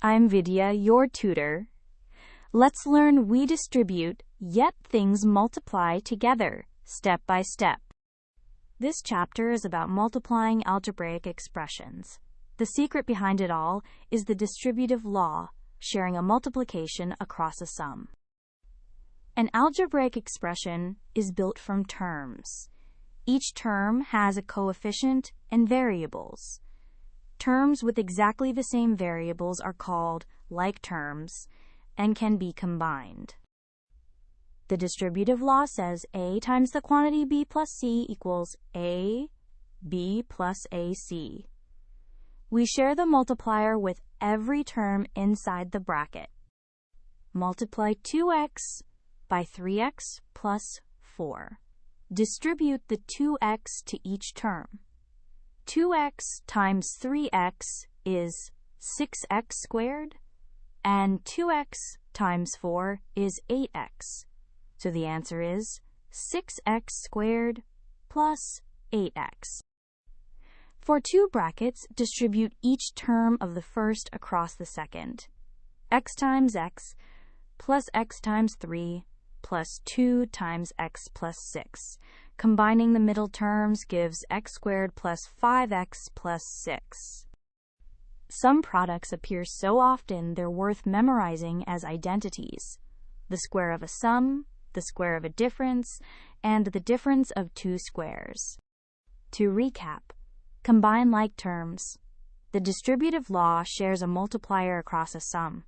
I'm Vidya, your tutor. Let's learn we distribute, yet things multiply together, step by step. This chapter is about multiplying algebraic expressions. The secret behind it all is the distributive law, sharing a multiplication across a sum. An algebraic expression is built from terms. Each term has a coefficient and variables. Terms with exactly the same variables are called like terms and can be combined. The distributive law says A times the quantity B plus C equals A, B plus AC. We share the multiplier with every term inside the bracket. Multiply 2x by 3x plus 4. Distribute the 2x to each term. 2x times 3x is 6x squared, and 2x times 4 is 8x. So the answer is 6x squared plus 8x. For two brackets, distribute each term of the first across the second. X times x plus x times 3 plus 2 times x plus 6. Combining the middle terms gives x squared plus 5x plus 6. Some products appear so often they're worth memorizing as identities. The square of a sum, the square of a difference, and the difference of two squares. To recap, combine like terms. The distributive law shares a multiplier across a sum.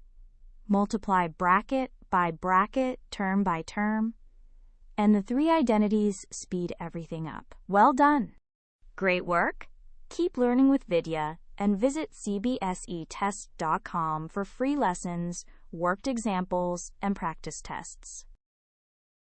Multiply bracket by bracket, term by term, and the three identities speed everything up. Well done! Great work! Keep learning with Vidya and visit CBSETest.com for free lessons, worked examples, and practice tests.